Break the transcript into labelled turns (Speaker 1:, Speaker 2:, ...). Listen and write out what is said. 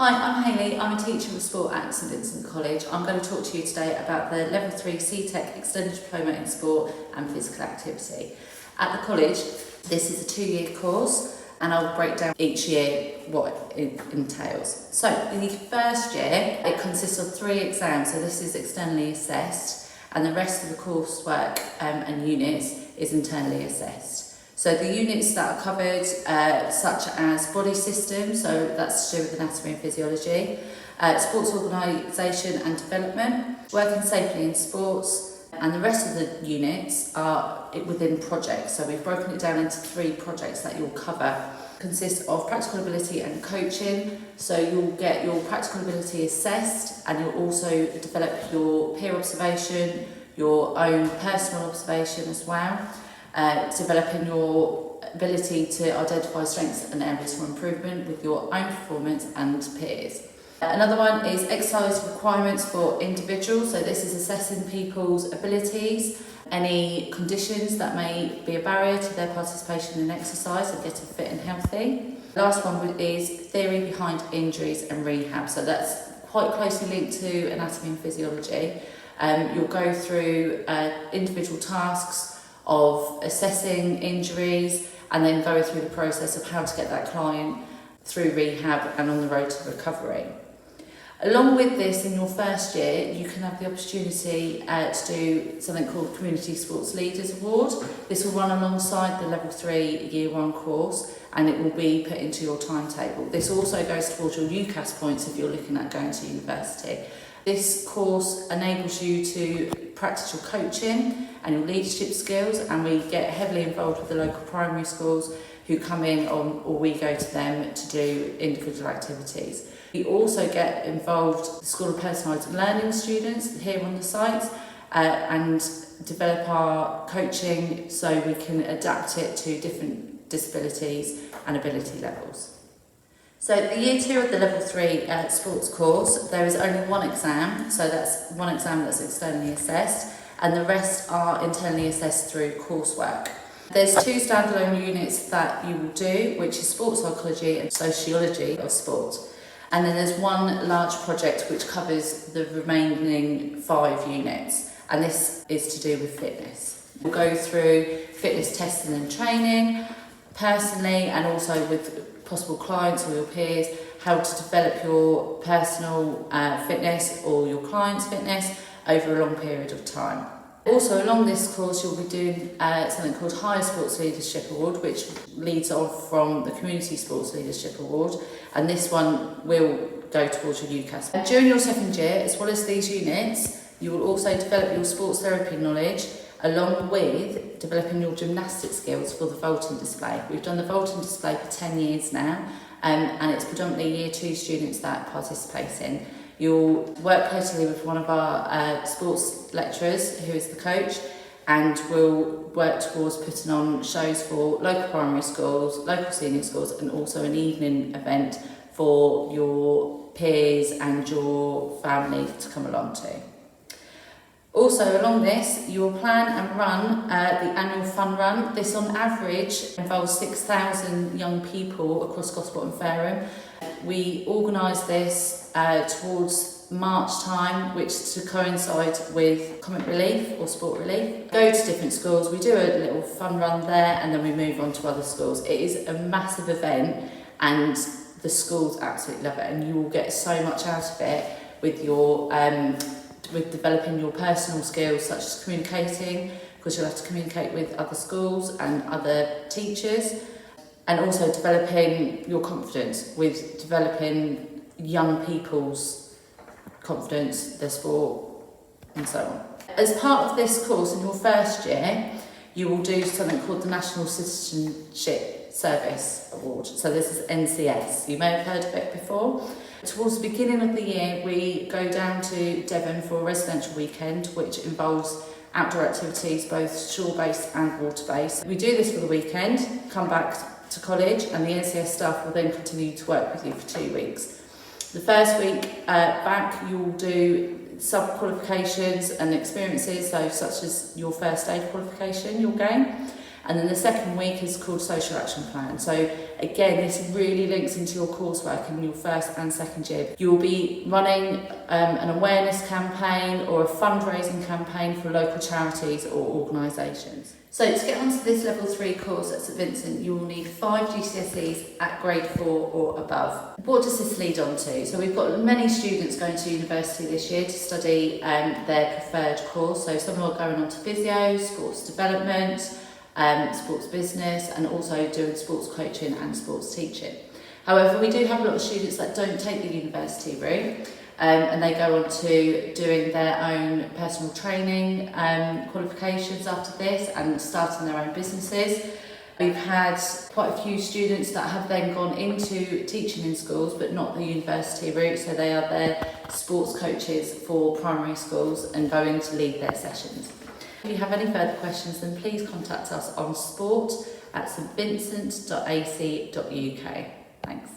Speaker 1: Hi, I'm Hayley. I'm a teacher of sport at St Vincent College. I'm going to talk to you today about the Level 3 BTEC Extended Diploma in Sport and Physical Activity. At the college, this is a 2-year course and I'll break down each year what it entails. So, in the first year, it consists of 3 exams, so this is externally assessed, and the rest of the coursework and units is internally assessed. So the units that are covered, such as body systems, so that's to do with anatomy and physiology, sports organisation and development, working safely in sports, and the rest of the units are within projects. So we've broken it down into 3 projects that you'll cover. Consists of practical ability and coaching, so you'll get your practical ability assessed and you'll also develop your peer observation, your own personal observation as well. Developing your ability to identify strengths and areas for improvement with your own performance and peers. Another one is exercise requirements for individuals, so this is assessing people's abilities, any conditions that may be a barrier to their participation in exercise and getting fit and healthy. Last one is theory behind injuries and rehab, so that's quite closely linked to anatomy and physiology. You'll go through individual tasks of assessing injuries and then go through the process of how to get that client through rehab and on the road to recovery. Along with this, in your first year, you can have the opportunity to do something called Community Sports Leaders Award. This will run alongside the Level 3 Year 1 course and it will be put into your timetable. This also goes towards your UCAS points if you're looking at going to university. This course enables you to practice your coaching and your leadership skills, and we get heavily involved with the local primary schools who come in or we go to them to do individual activities. We also get involved with the School of Personalised Learning students here on the site and develop our coaching so we can adapt it to different disabilities and ability levels. So the Year 2 of the Level 3 sports course, there is only 1 exam, so that's 1 exam that's externally assessed, and the rest are internally assessed through coursework. There's 2 standalone units that you will do, which is sports psychology and sociology of sport. And then there's 1 large project which covers the remaining 5 units, and this is to do with fitness. We'll go through fitness testing and training, personally and also with possible clients or your peers, how to develop your personal fitness or your client's fitness over a long period of time. Also along this course you'll be doing something called Higher Sports Leadership Award, which leads off from the Community Sports Leadership Award, and this one will go towards your UCAS. During your second year, as well as these units, you will also develop your sports therapy knowledge along with developing your gymnastic skills for the vaulting display. We've done the vaulting display for 10 years now, and it's predominantly Year 2 students that participate in. You'll work closely with one of our sports lecturers, who is the coach, and we'll work towards putting on shows for local primary schools, local senior schools, and also an evening event for your peers and your family to come along to. Also, along this, you will plan and run the annual fun run. This, on average, involves 6,000 young people across Gosport and Fareham. We organise this towards March time, which to coincide with Comic Relief or Sport Relief. Go to different schools, we do a little fun run there, and then we move on to other schools. It is a massive event, and the schools absolutely love it, and you will get so much out of it with your with developing your personal skills such as communicating, because you'll have to communicate with other schools and other teachers, and also developing your confidence with developing young people's confidence, their sport and so on. As part of this course in your first year, you will do something called the National Citizenship Service Award. So this is NCS. You may have heard of it before. Towards the beginning of the year, we go down to Devon for a residential weekend, which involves outdoor activities, both shore-based and water-based. We do this for the weekend, come back to college, and the NCS staff will then continue to work with you for 2 weeks. The first week back, you'll do sub-qualifications and experiences, so such as your first aid qualification you'll gain. And then the second week is called Social Action Plan. So again, this really links into your coursework in your first and second year. You'll be running an awareness campaign or a fundraising campaign for local charities or organisations. So to get onto this level 3 course at St Vincent, you will need 5 GCSEs at grade 4 or above. What does this lead on to? So we've got many students going to university this year to study their preferred course. So some are going on to physio, sports development, sports business, and also doing sports coaching and sports teaching. However, we do have a lot of students that don't take the university route. And they go on to doing their own personal training qualifications after this and starting their own businesses. We've had quite a few students that have then gone into teaching in schools but not the university route, so they are their sports coaches for primary schools and going to lead their sessions. If you have any further questions, then please contact us on sport@stvincent.ac.uk. Thanks.